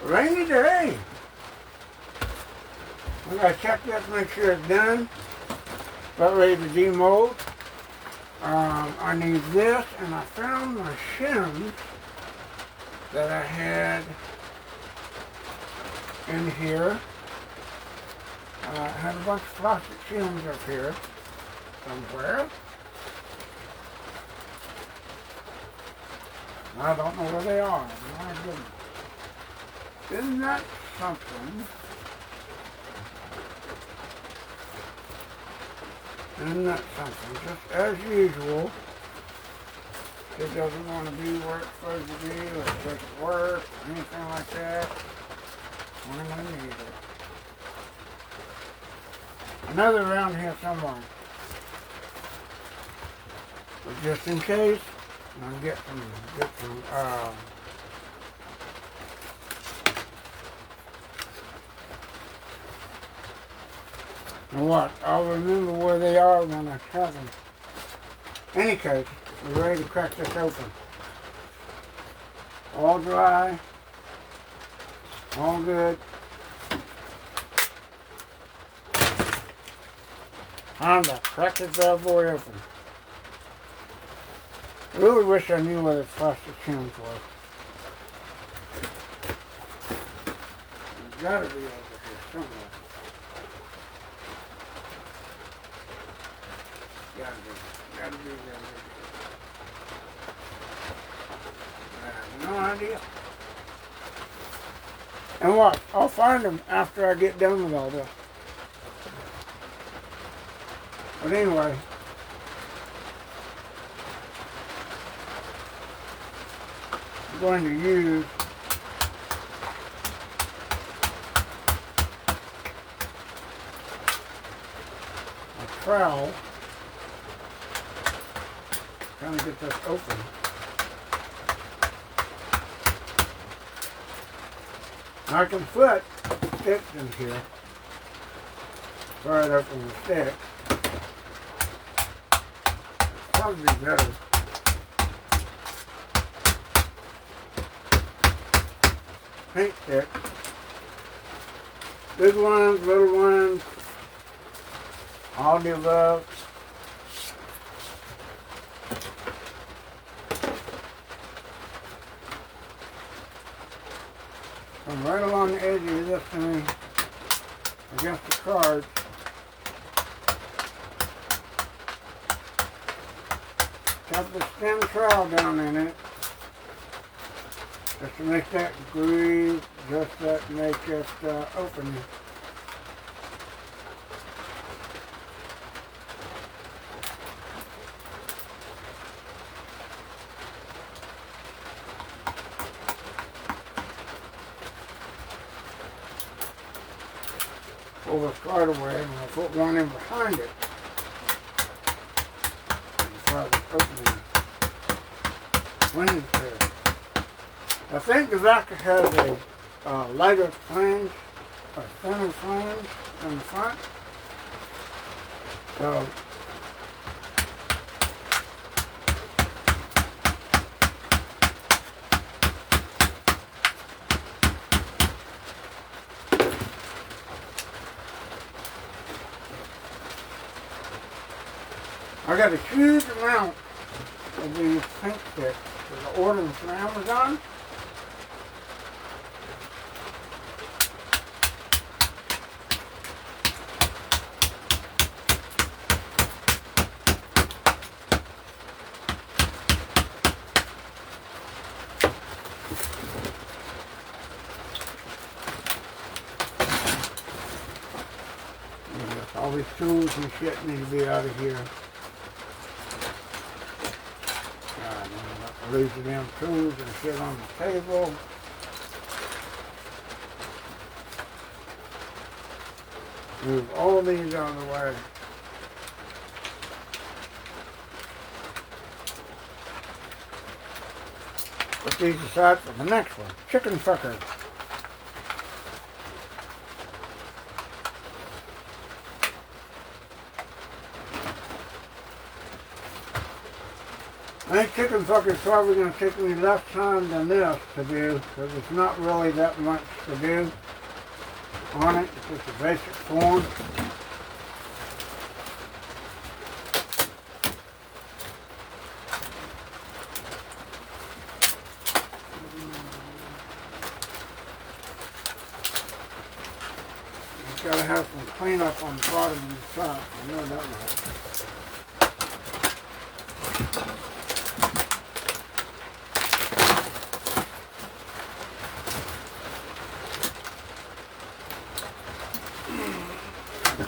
Rainy day. I gotta check that to make sure it's done. About ready to demold. I need this, and I found my shims that I had in here. I had a bunch of plastic shims up here somewhere. I don't know where they are. My goodness. Isn't that something? Isn't that something? Just as usual, it doesn't want to be where it's supposed to be, or it doesn't work, or anything like that. When I need it. Another around here somewhere. But just in case, I'll get some, and what? I'll remember where they are when I have them. Any case, we're ready to crack this open. All dry. All good. Time to crack this bad boy open. I really wish I knew where the plastic shims were. It's gotta be over here somewhere. Gotta be there. I have no idea. And what? I'll find them after I get done with all this. But anyway, I'm going to use a trowel. Trying to get this open. I can put sticks in here. Pry it open with sticks. Probably be better. Paint stick. Big ones, little ones, all the above. I'm right along the edge of this thing against the card. Got the stem trowel down in it, just to make that groove, just to make it open. Pull the card away, and I'll put one in behind it. Opening. I think the Vaca has a lighter flange, or thinner flange in the front. So I got a huge amount of these paint sticks that I ordered from Amazon. All these tools and shit need to be out of here. Leave the damn tools and shit on the table. Move all these out of the way. Put these aside for the next one. Chicken fucker. That chicken fucker is probably going to take me less time than this to do, because it's not really that much to do on it. It's just a basic form. You've got to have some cleanup on the bottom and the top. I know that much.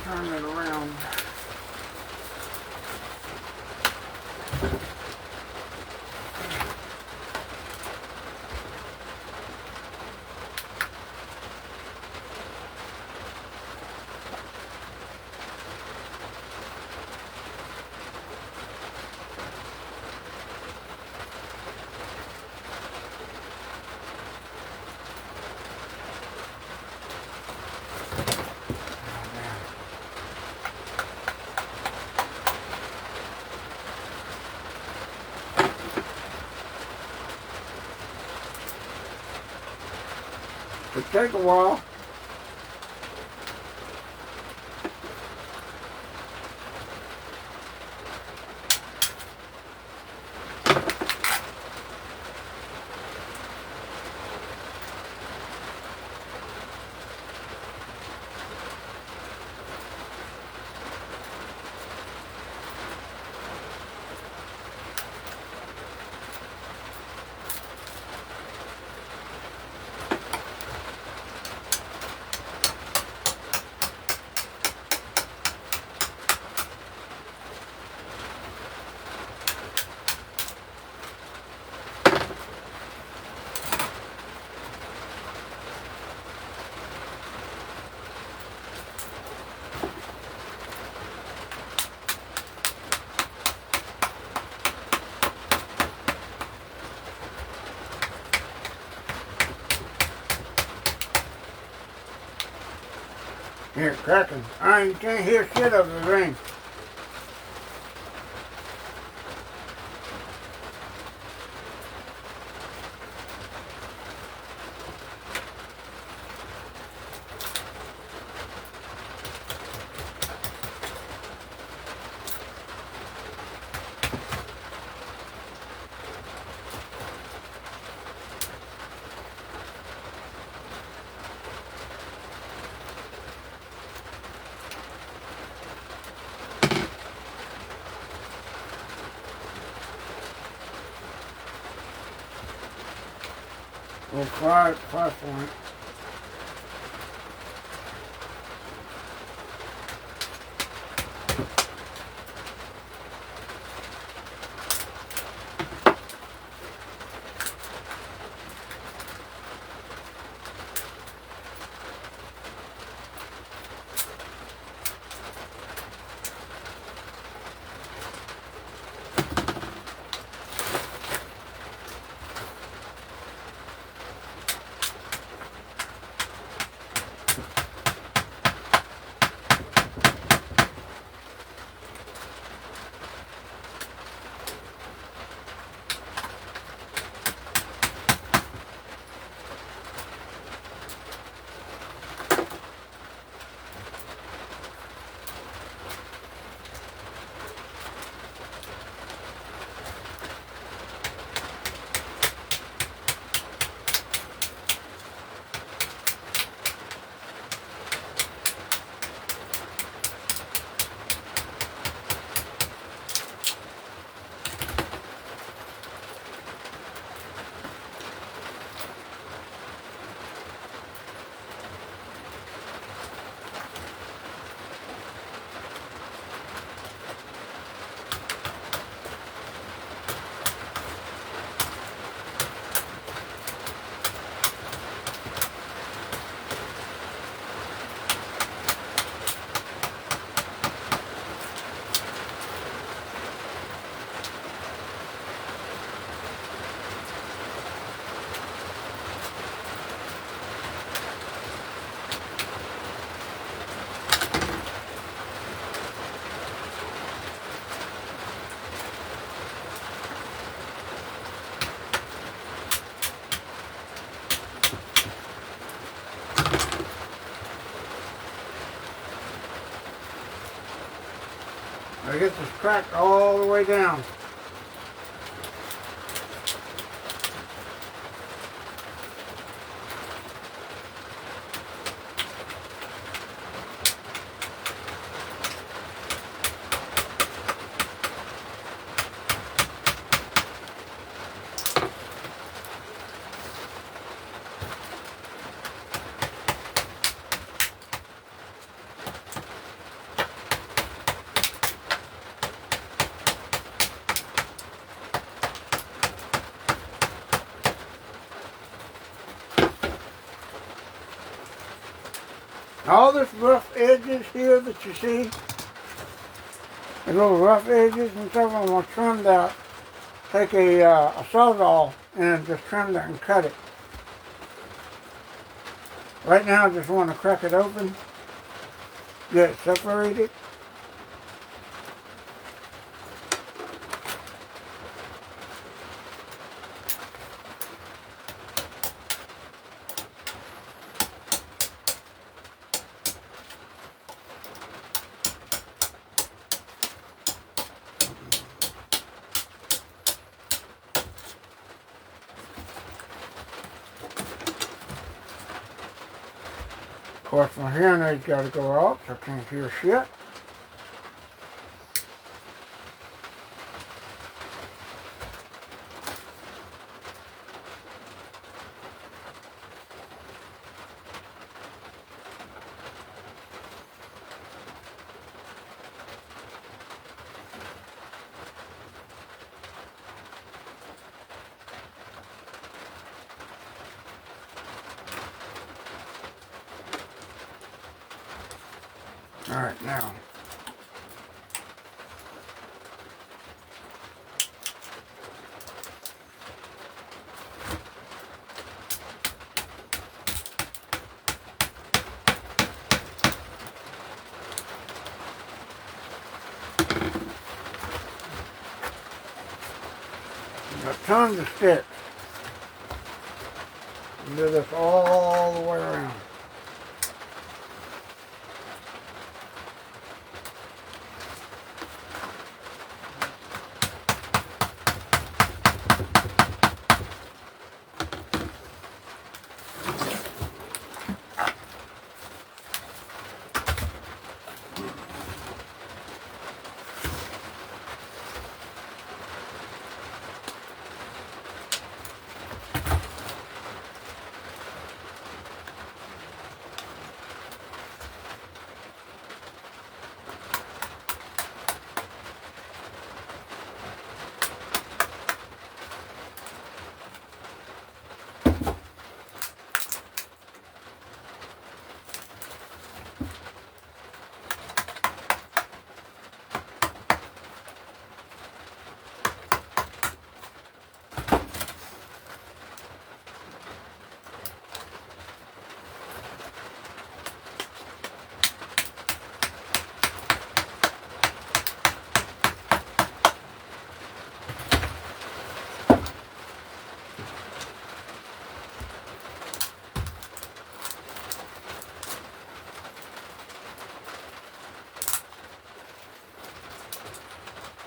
Turn it around. It take a while. Here, cracking. You can't hear shit of the ring. Well, 5 point. to get this cracked all the way down. All this rough edges here that you see, the little rough edges and stuff, I'm going to trim that. Take a sawzall and just trim that and cut it. Right now I just want to crack it open, get it separated. Of course, my hearing aid's got to go off, so I can't hear shit. Alright, now. Got tons of sticks. Do this all the way around.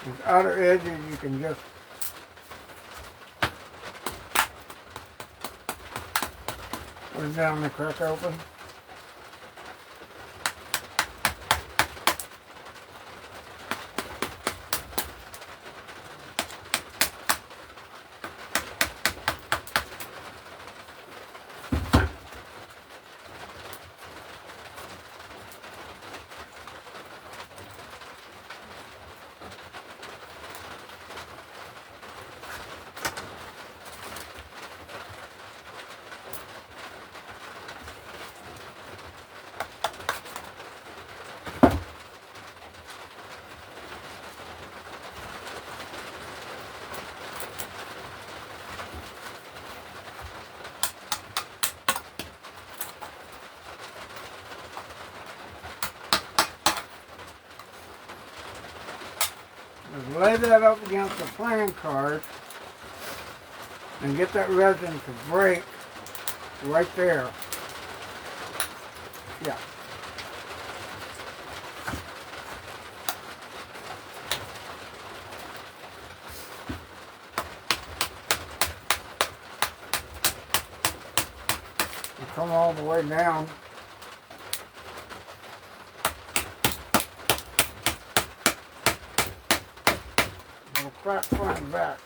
These outer edges you can just put it down the crack open. Just lay that up against the playing card and get that resin to break right there. Yeah. and come all the way down. Little crack front and back.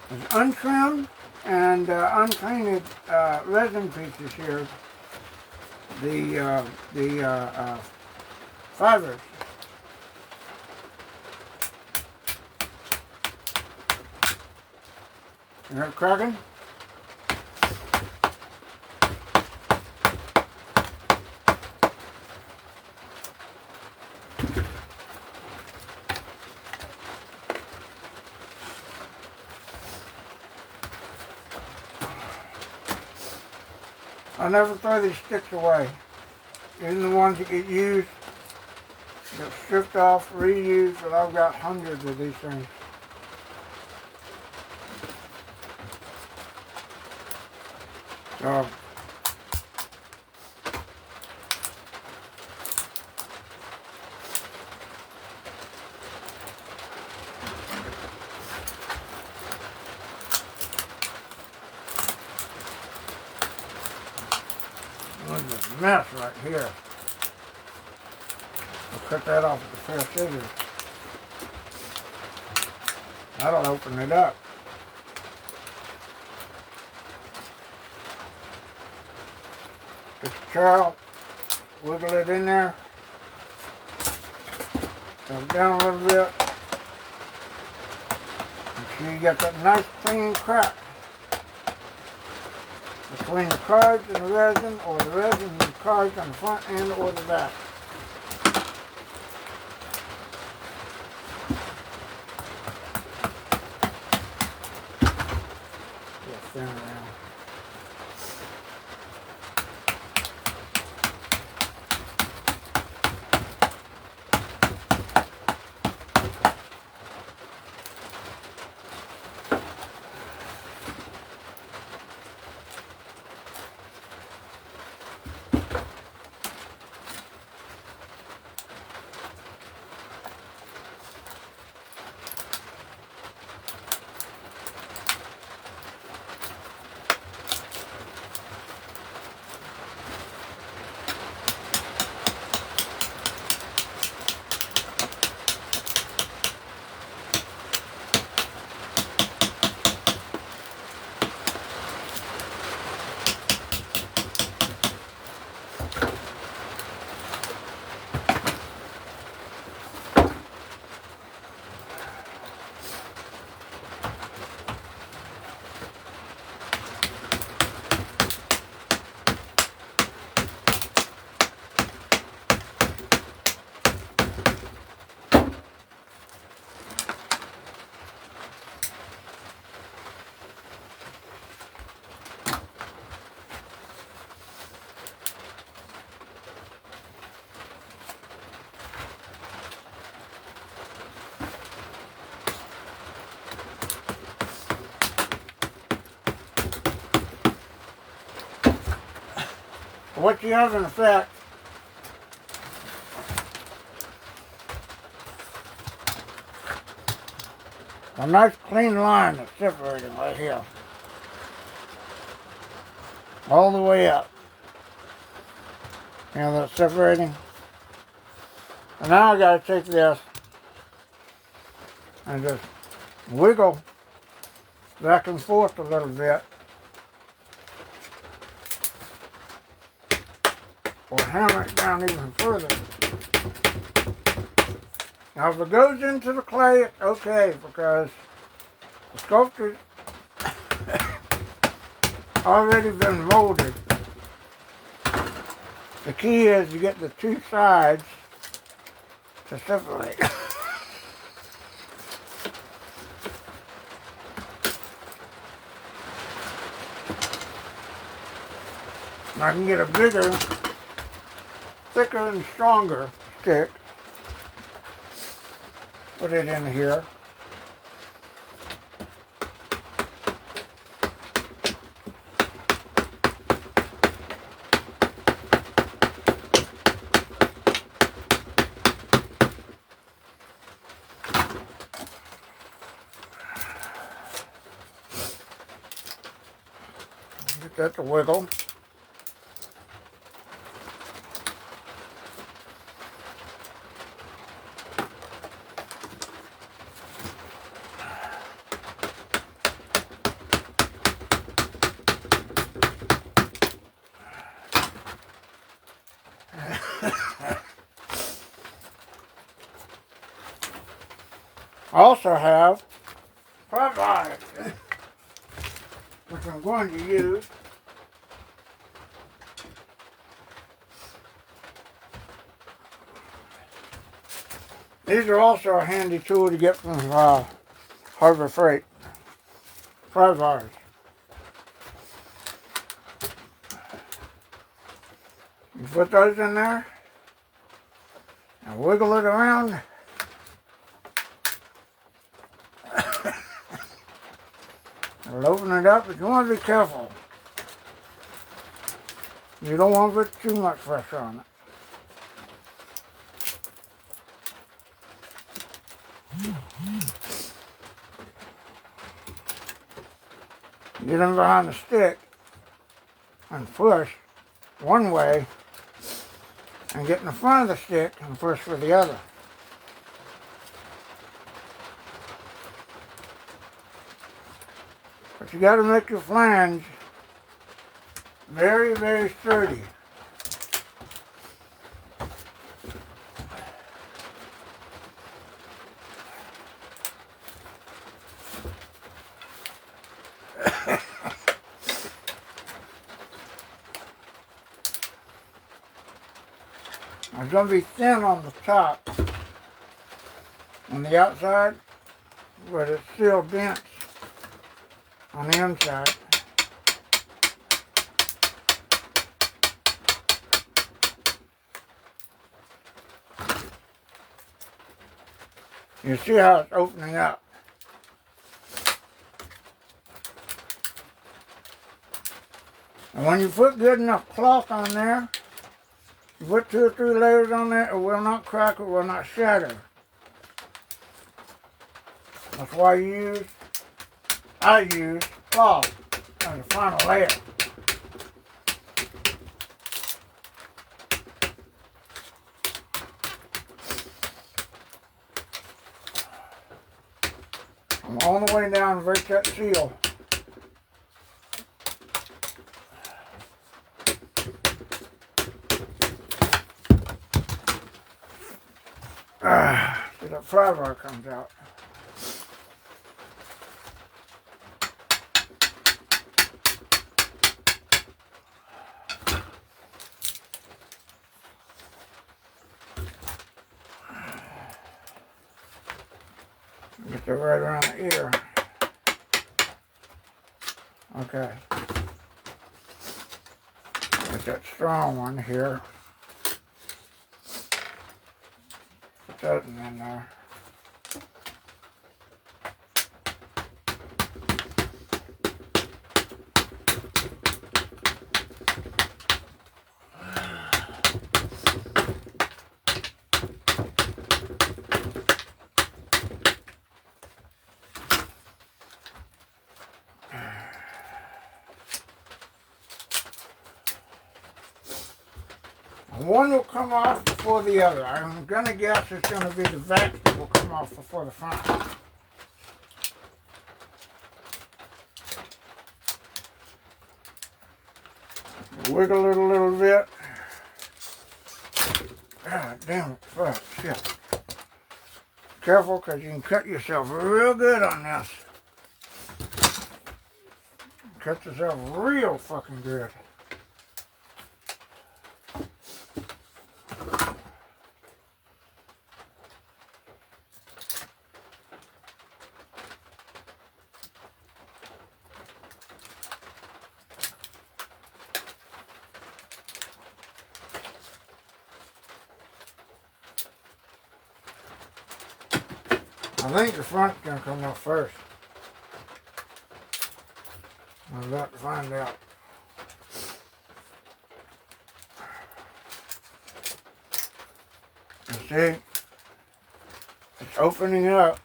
There's untrimmed and unpainted resin pieces here. The fibers. You heard it cracking? I never throw these sticks away. Even the ones that get used, get stripped off, reused, but I've got hundreds of these things. So, look at this mess right here. I'll cut that off with a pair of scissors. That'll open it up. Get the trowel, wiggle it in there, come it down a little bit. Make sure you got that nice clean crack between the cards and the resin, or the resin and the cards on the front end or the back. Just spin around. What you have in effect a nice clean line that's separating right here. All the way up. You know that's separating? And now I gotta take this and just wiggle back and forth a little bit. Or hammer it down even further. Now if it goes into the clay, it's okay, because the sculpture's already been molded. The key is to get the two sides to separate. I can get a bigger, thicker and stronger stick, put it in here. get that to wiggle. I also have Fiberglass, which I'm going to use. These are also a handy tool to get from Harbor Freight. Fiberglass. You put those in there and wiggle it around. I'll open it up, but you want to be careful. You don't want to put too much pressure on it. Get them behind the stick and push one way, and get in the front of the stick and push for the other. But you got to make your flange very, very sturdy. It's going to be thin on the top, on the outside, but it's still dense on the inside. You see how it's opening up. And when you put good enough cloth on there, you put 2 or 3 layers on there, it will not crack, it will not shatter. That's why I use cloth as the final layer. I'm on the way down to break that seal. See that fiber comes out. Get that right around the ear. Okay. Get that strong one here. Put that in there. One will come off before the other. I'm going to guess it's going to be the back that will come off before the front. Wiggle it a little bit. God damn it, fuck, shit. Careful, because you can cut yourself real good on this. Cut yourself real fucking good. I think the front's going to come off first. I'm about to find out. You see, it's opening up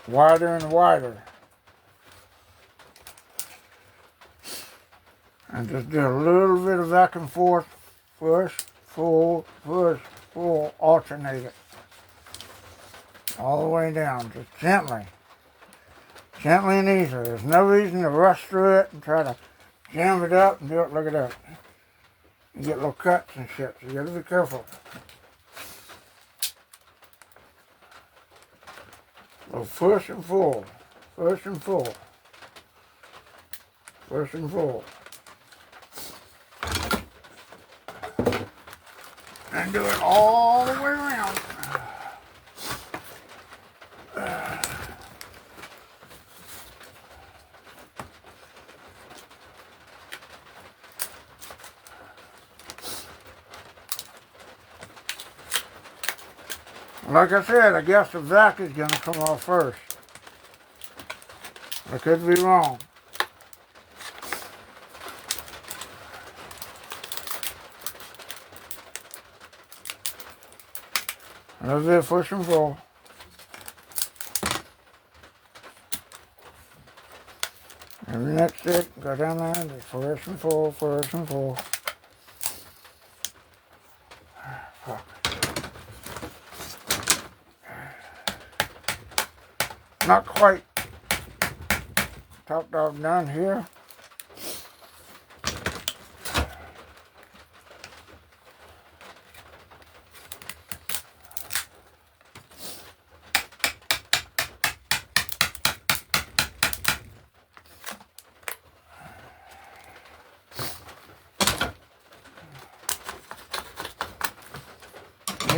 wider and wider. And just do a little bit of back and forth, push, pull, alternate it. All the way down, just gently. Gently and easily. There's no reason to rush through it and try to jam it up and do it. Look at that. You get little cuts and shit, so you gotta be careful. So push and pull, push and pull, push and pull. And do it all the way around. Like I said, I guess the back is going to come off first. I could be wrong. A little bit of push and pull. And that's it. Go down there and just push and pull, push and pull. Not quite topped off done here.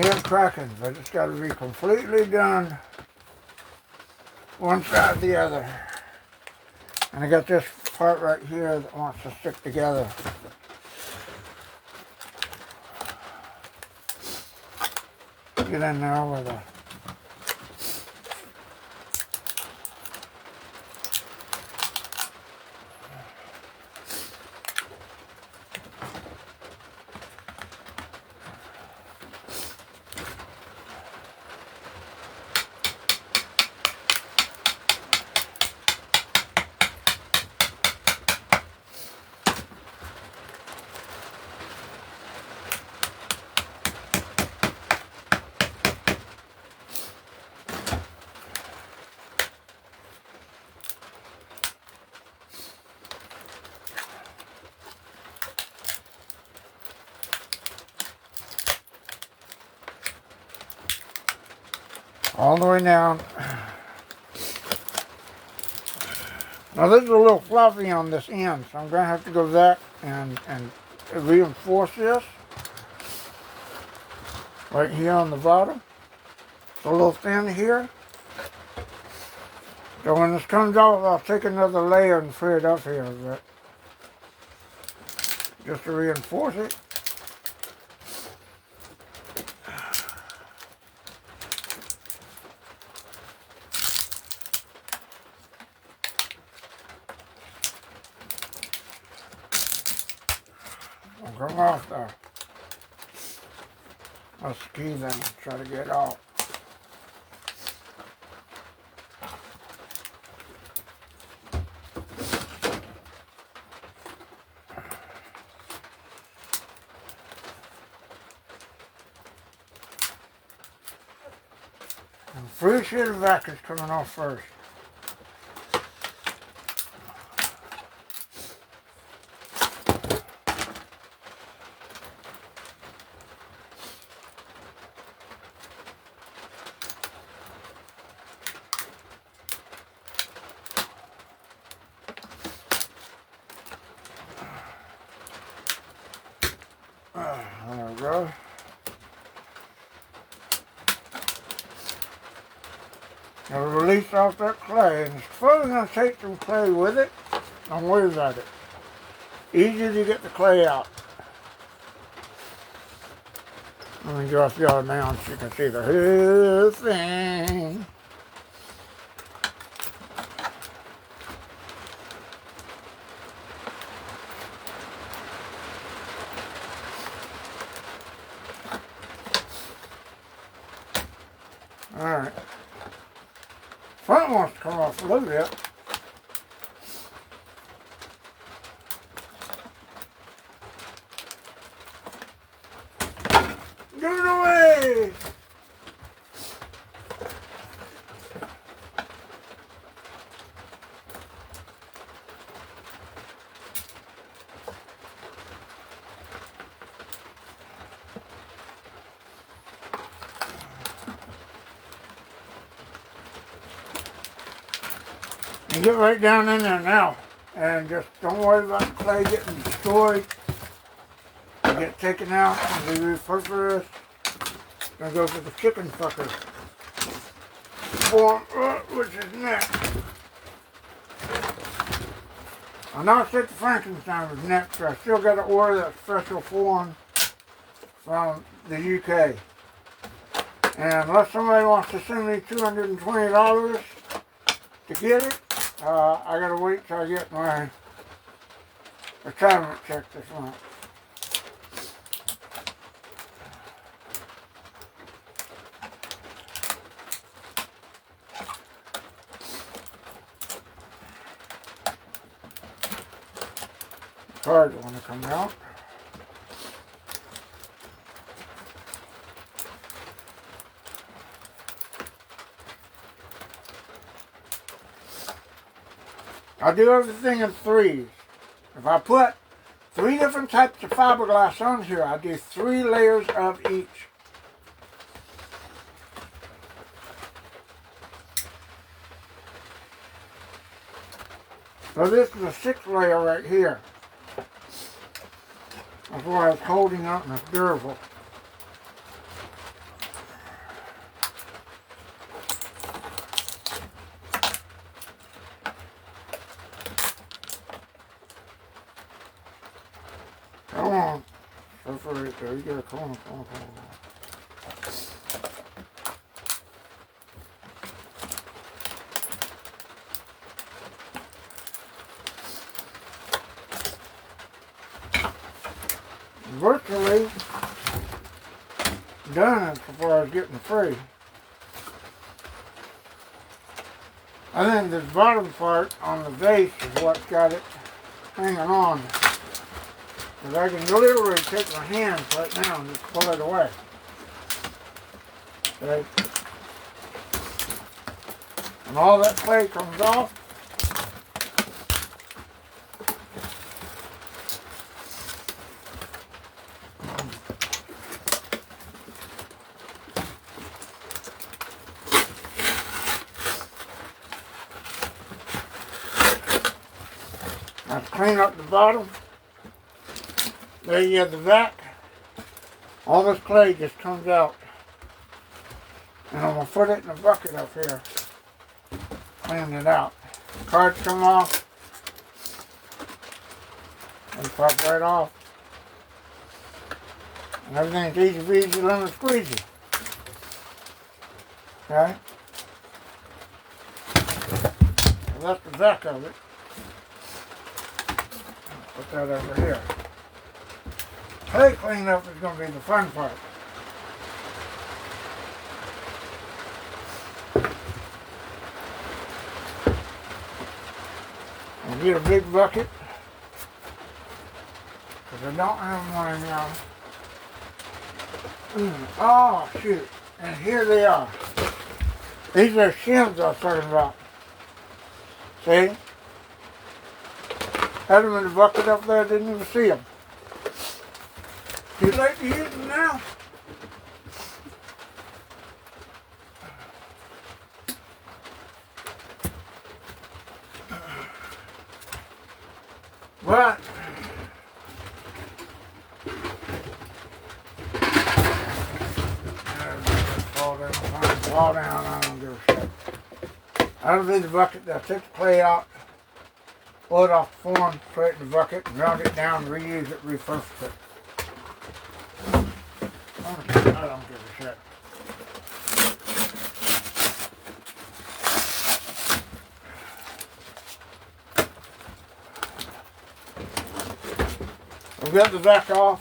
It's cracking, but it's got to be completely done one side or the other. And I got this part right here that wants to stick together. Get in there with a all the way down. Now this is a little fluffy on this end, so I'm going to have to go back and reinforce this right here on the bottom. It's a little thin here. So when this comes off, I'll take another layer and free it up here a bit, just to reinforce it. Come off there. I'll ski them, try to get off. And free sheet of back is coming off first. There we go. Now release off that clay, and it's probably going to take some clay with it. Don't worry about it. Easy to get the clay out. Let me drop y'all down so you can see the whole thing. Alright. Front wants to come off a little bit. And get right down in there now. And just don't worry about the clay getting destroyed. It'll get taken out and be repurposed. Gonna go for the chicken fucker form, which is next. I know I said the Frankenstein was next, but I still got to order that special form from the UK. And unless somebody wants to send me $220 to get it, I gotta wait till I get my retirement check this month. Cards want to come out. I do everything in threes. If I put 3 different types of fiberglass on here, I do 3 layers of each. So this is a 6th layer right here. That's why it's holding up and it's durable. Come on. So far right there. You gotta come on. Virtually done as far as getting free. I think this bottom part on the base is what's got it hanging on. Because I can literally take my hands right now and just pull it away. Okay. And all that clay comes off. Let's clean up the bottom. There you have the vac. All this clay just comes out. And I'm going to put it in a bucket up here. Clean it out. Cards come off. They pop right off. And everything's easy peasy, lemon squeezy. Okay? So that's the back of it. Put that over here. Clay cleanup is going to be the fun part. I'll get a big bucket, because I don't have mine now. Oh, shoot. And here they are. These are shims I was talking about. See? Had them in the bucket up there, didn't even see them. Too late to use them now. But fall down, I don't give a shit. That'll be the bucket that I took the clay out, pull it off the form, put it in the bucket, ground it down, reuse it, repurpose it. I don't give a shit. We've got the back off.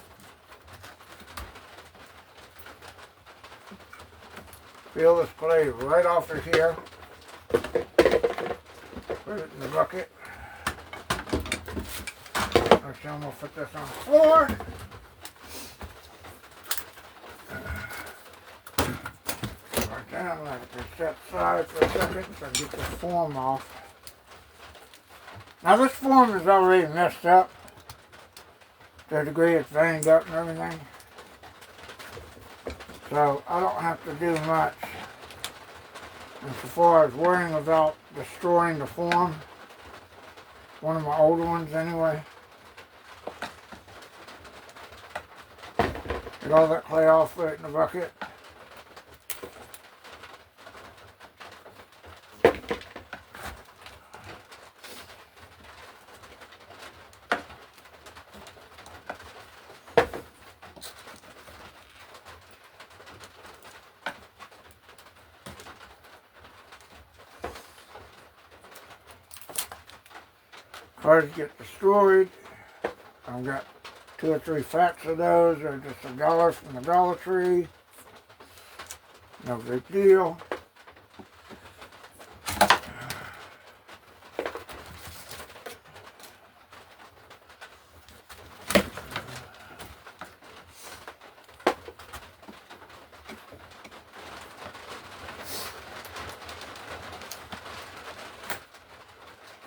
Peel this clay right off of here. Put it in the bucket. Next time we'll put this on the floor. Right down like this. Set aside for a second so I get this form off. Now this form is already messed up. To a degree it's veined up and everything. So I don't have to do much And so far as worrying about destroying the form, one of my older ones anyway. Get all that clay off, put it in the bucket. Cards get destroyed. I've got 2 or 3 packs of those. They're just $1 from the Dollar Tree. No big deal.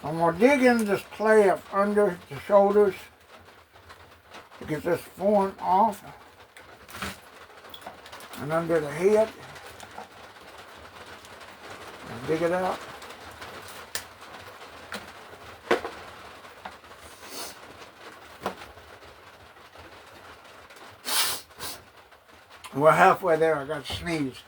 I'm going to dig in this clay up under the shoulders to get this form off and under the head and dig it out. We're halfway there. I got to sneeze.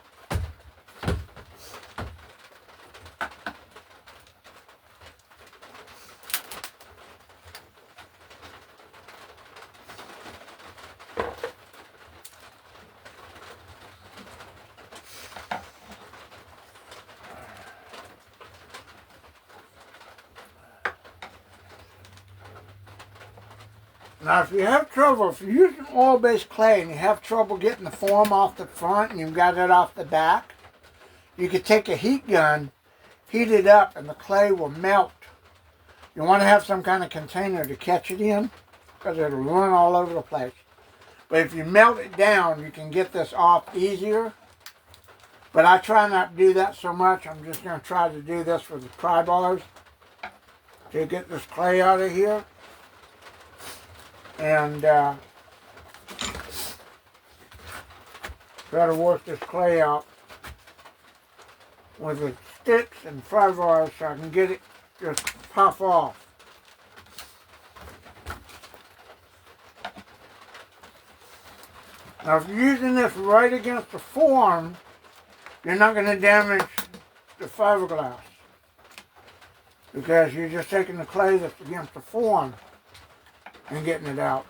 Now, if you have trouble, if you're using oil-based clay and you have trouble getting the form off the front and you've got it off the back, you could take a heat gun, heat it up, and the clay will melt. You want to have some kind of container to catch it in because it'll run all over the place. But if you melt it down, you can get this off easier. But I try not to do that so much. I'm just going to try to do this with the pry bars to get this clay out of here. And try to work this clay out with the sticks and pry bars so I can get it just pop off. Now if you're using this right against the form, you're not going to damage the fiberglass because you're just taking the clay that's against the form and getting it out.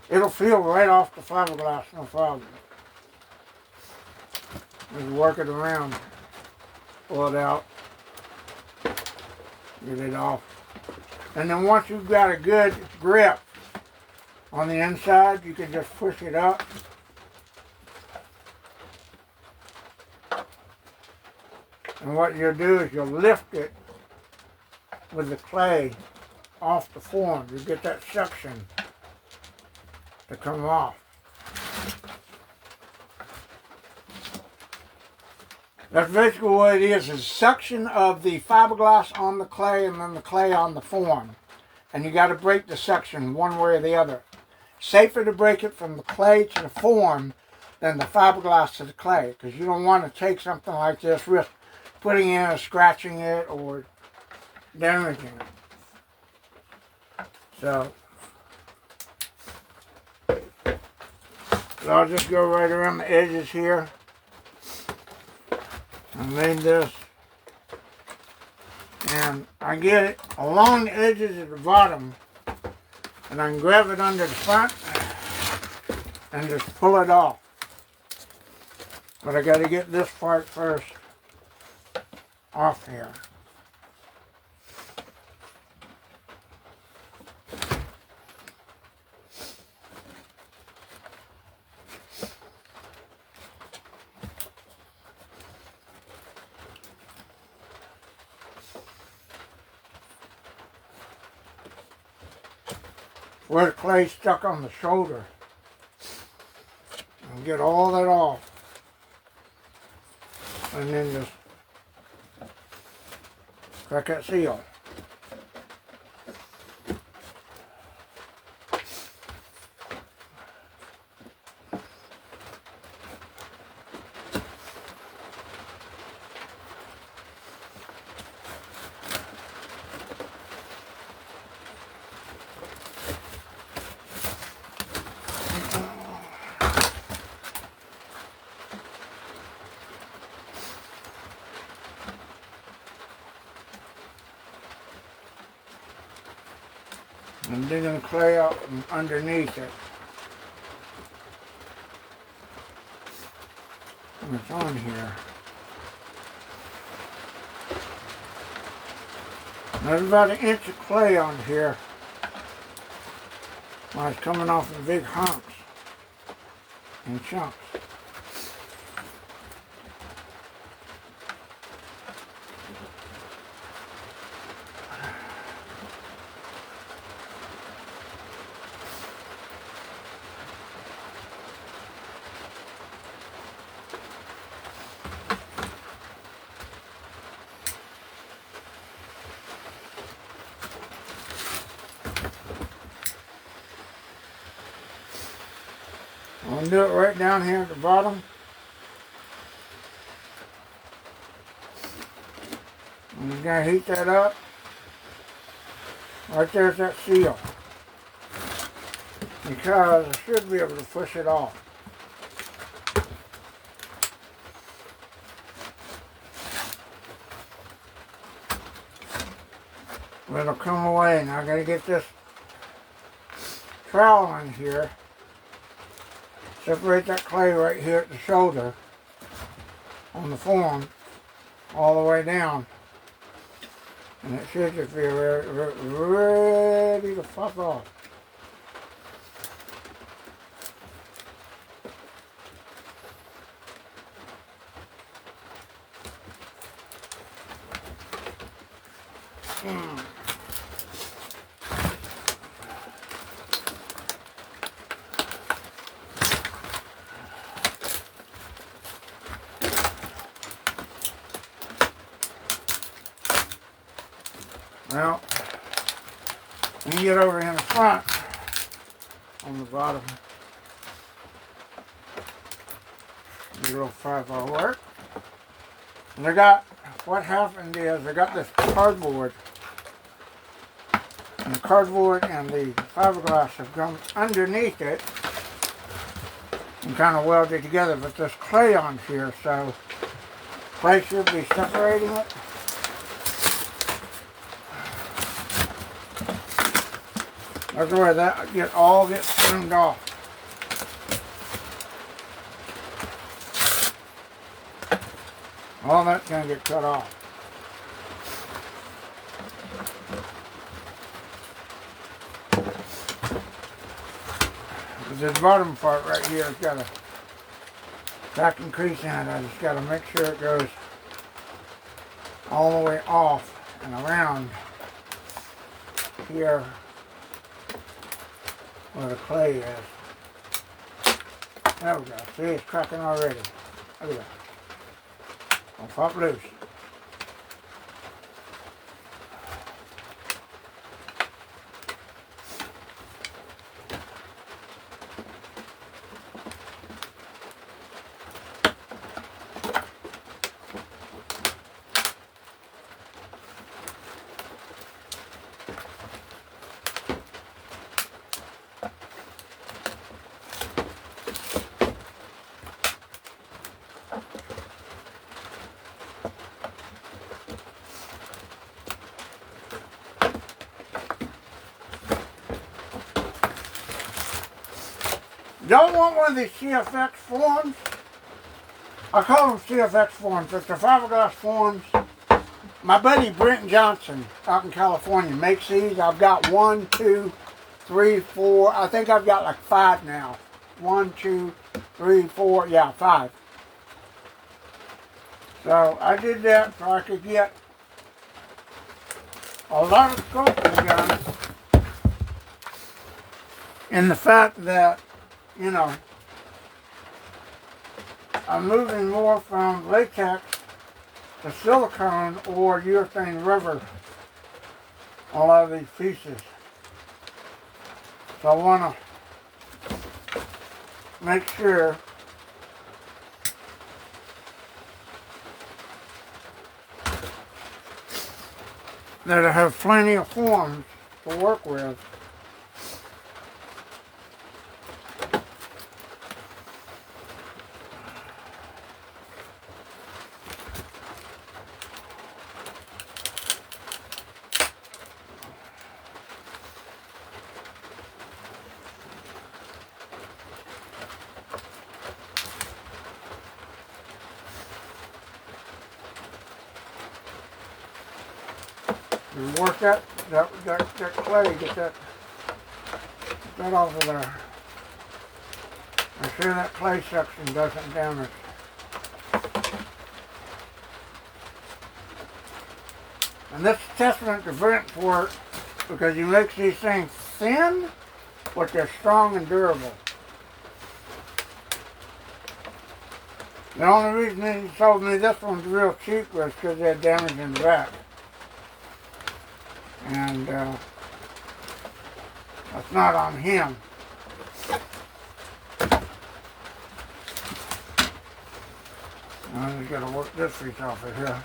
It'll feel right off the fiberglass, no problem. Just work it around, pull it out, get it off. And then once you've got a good grip on the inside, you can just push it up. And what you'll do is you'll lift it with the clay off the form. You get that suction to come off. That's basically what it is suction of the fiberglass on the clay and then the clay on the form. And you got to break the suction one way or the other. Safer to break it from the clay to the form than the fiberglass to the clay, because you don't want to take something like this, risk putting in or scratching it or damaging it. So I'll just go right around the edges here and leave this. And I get it along the edges at the bottom and I can grab it under the front and just pull it off. But I got to get this part first off here. Where the clay stuck on the shoulder. And get all that off. And then just crack that seal. I'm digging clay out from underneath it. And it's on here. There's about an inch of clay on here. While it's coming off in big hunks and chunks. I'm going to do it right down here at the bottom. I'm just going to heat that up. Right there's that seal. Because I should be able to push it off. It'll come away. Now I got to get this trowel in here. Separate that clay right here at the shoulder on the form all the way down. And it should just be ready to pop off. Well, when you get over in the front, on the bottom, your little 5-bar work. And what happened is I got this cardboard. And the cardboard and the fiberglass have gone underneath it and kind of welded together, but there's clay on here, so clay should be separating it. That's where that all gets trimmed off. All that's going to get cut off. This bottom part right here has got a vacuum crease in it. I just got to make sure it goes all the way off and around here where the clay is. There we go. See, it's cracking already. Look at that. Don't pop loose. Don't want one of these CFX forms. I call them CFX forms. It's the fiberglass forms. My buddy Brent Johnson out in California makes these. I've got 1, 2, 3, 4. I think I've got like 5 now. 1, 2, 3, 4. Yeah, 5. So I did that so I could get a lot of sculpting done. And the fact that, you know, I'm moving more from latex to silicone or urethane rubber on a lot of these pieces. So I want to make sure that I have plenty of forms to work with. You work that clay, get that off of there. Make sure that clay section doesn't damage. And this is testament to Brent's work because he makes these things thin, but they're strong and durable. The only reason he told me this one's real cheap was because they had damage in the back. And that's not on him. I just got to work this piece off of here.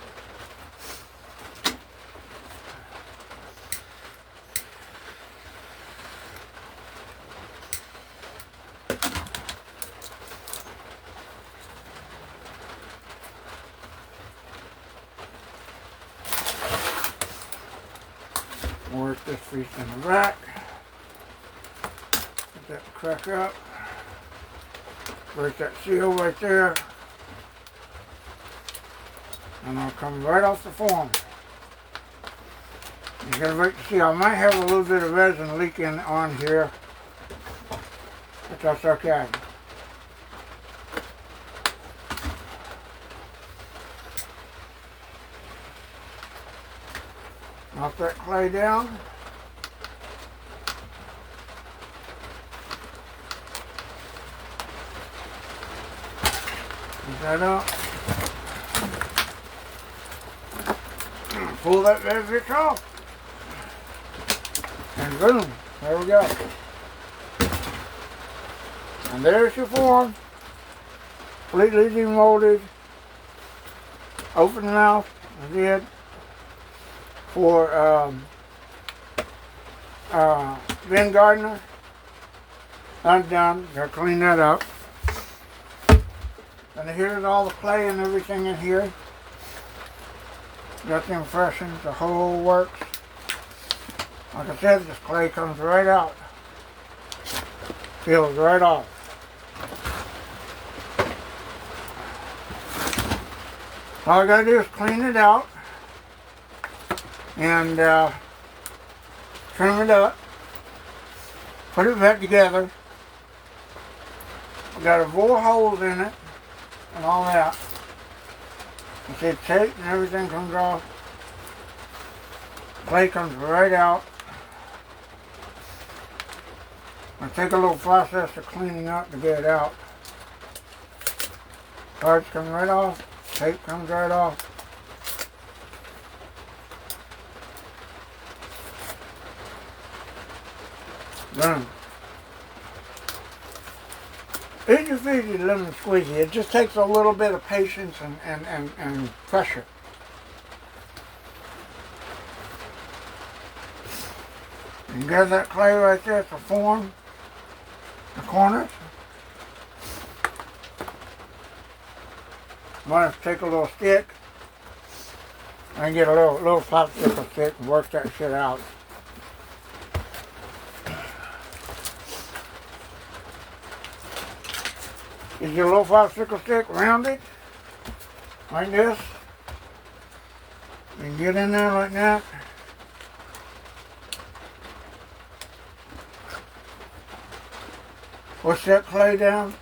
Work this piece in the back. Get that crack up. Break that seal right there. And I'll come right off the form. You gotta wait to see. I might have a little bit of resin leaking on here, but that's okay. Knock that clay down. Put that up. Pull that bitch off. And boom, there we go. And there's your form. Completely demolded. Open mouth, again. For Ben Gardner. Undone. Gotta clean that up. And here's all the clay and everything in here. Got the impressions, the whole works. Like I said, this clay comes right out. Peels right off. All I gotta do is clean it out and trim it up, put it back together. Got to bore holes in it and all that. You see, tape and everything comes off. Clay comes right out. It'll take a little process of cleaning up to get it out. Parts come right off. Tape comes right off. Boom. Easy peasy lemon squeezy. It just takes a little bit of patience and pressure. You got that clay right there to form the corners. Might have to take a little stick and get a little popsicle stick and work that shit out. Is your little popsicle stick rounded like this? You can get in there like that. Push that clay down.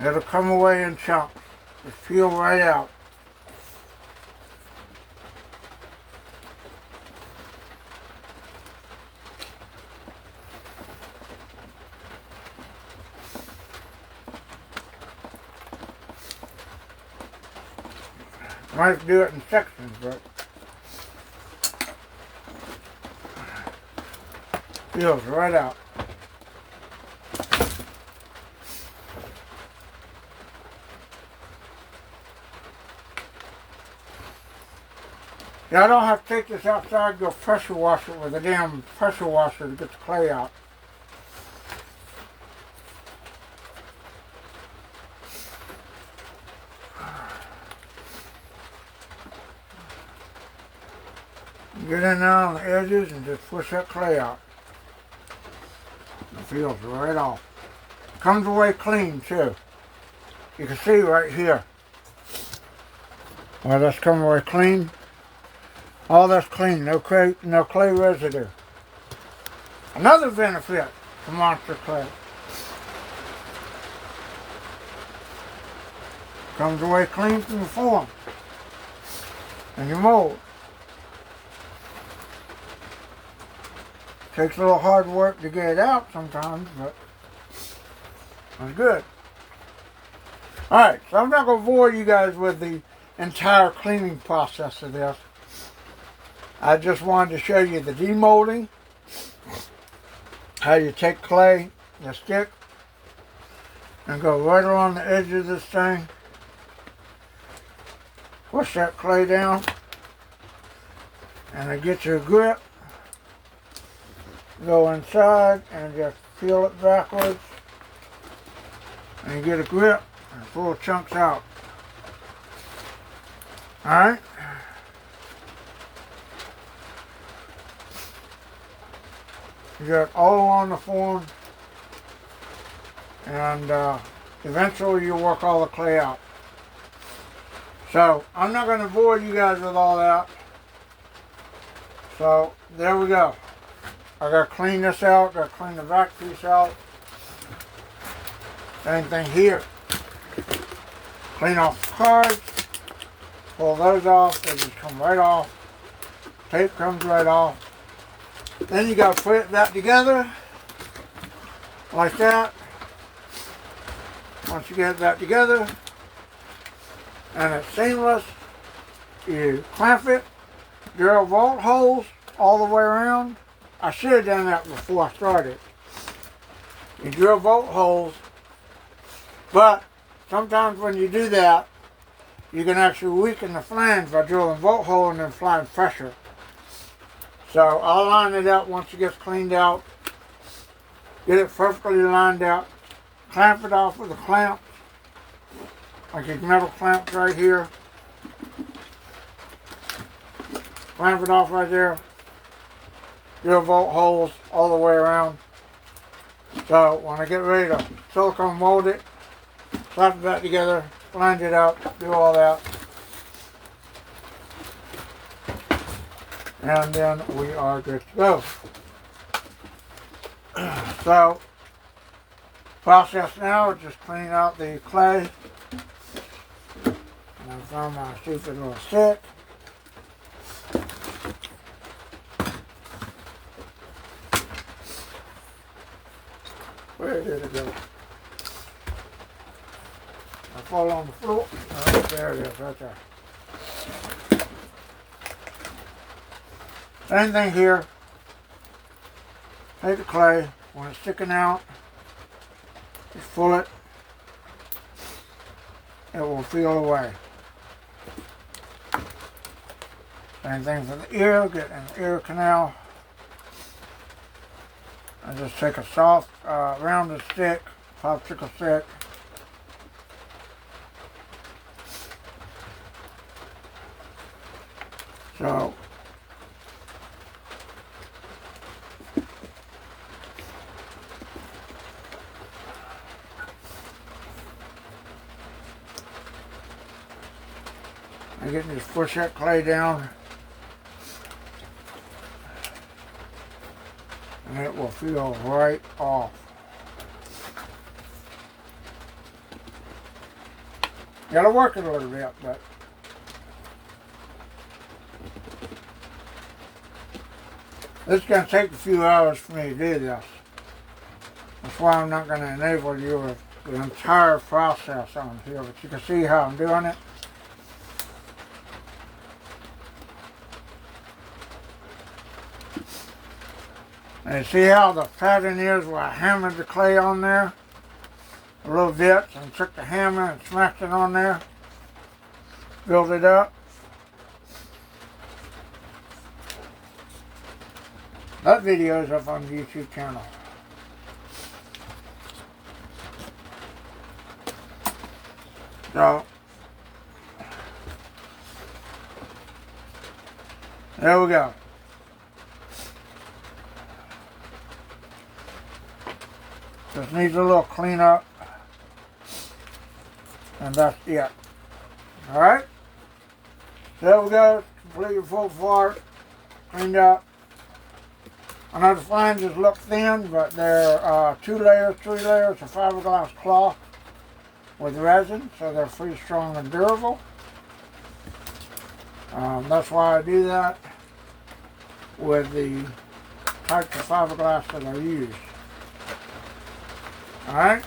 It'll come away in chunks. Just peel right out. Might have to do it in sections, but peels right out. Now I don't have to take this outside, go pressure wash it with a damn pressure washer to get the clay out. Get in there on the edges and just push that clay out. feels right off. Comes away clean too. You can see right here. Well, that's coming away clean. All that's clean, no clay residue. Another benefit of Monster Clay. Comes away clean from the form and your mold. Takes a little hard work to get it out sometimes, but it's good. Alright, so I'm not going to bore you guys with the entire cleaning process of this. I just wanted to show you the demolding, how you take clay, the stick, and go right along the edge of this thing. Push that clay down, and it gets you a grip. Go inside and just peel it backwards, and you get a grip and pull chunks out. Alright? You got all along the form, and eventually you'll work all the clay out. So, I'm not going to bore you guys with all that. So, there we go. I got to clean this out, got to clean the back piece out. Same thing here. Clean off the cards. Pull those off, they just come right off. Tape comes right off. Then you got to put it back together. Like that. Once you get it back together, and it's seamless, you clamp it, drill bolt holes all the way around. I should have done that before I started. You drill bolt holes, but sometimes when you do that, you can actually weaken the flange by drilling bolt hole and then applying pressure. So I'll line it up once it gets cleaned out, get it perfectly lined up, clamp it off with a clamp, like a metal clamp right here. Clamp it off right there. Drill bolt holes all the way around. So when I get ready to silicone mold it, slap it back together, flange it up, do all that. And then we are good to go. So, process now is just cleaning out the clay. And I found my stupid little stick. Where did it go? I fall on the floor. Oh, there it is, right there. Same thing here. Take the clay, when it's sticking out, just pull it. It will feel away. Same thing for the ear, get an ear canal. And just take a soft, rounded stick, popsicle stick. So, I get just push that clay down, and it will feel right off. You gotta work it a little bit, but this is going to take a few hours for me to do this. That's why I'm not going to enable you with the entire process on here, but you can see how I'm doing it. And you see how the pattern is where I hammered the clay on there? A little bit, and took the hammer and smacked it on there. Built it up. That video is up on the YouTube channel. So, there we go. Just needs a little cleanup. And that's it. Alright? There we go. Completely full part. Cleaned up. I know the flanges look thin, but they're 2 layers, 3 layers of fiberglass cloth with resin, so they're free, strong, and durable. That's why I do that with the types of fiberglass that I use. Alright,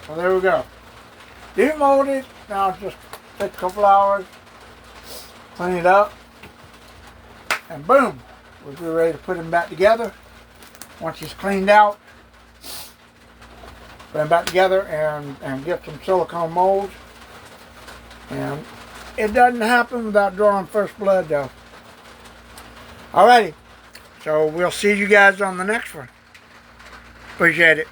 so there we go. Demold it. Now just take a couple hours, clean it up, and boom, we'll be ready to put him back together. Once he's cleaned out, put him back together and get some silicone molds. And it doesn't happen without drawing first blood though. Alrighty, so we'll see you guys on the next one. Appreciate it.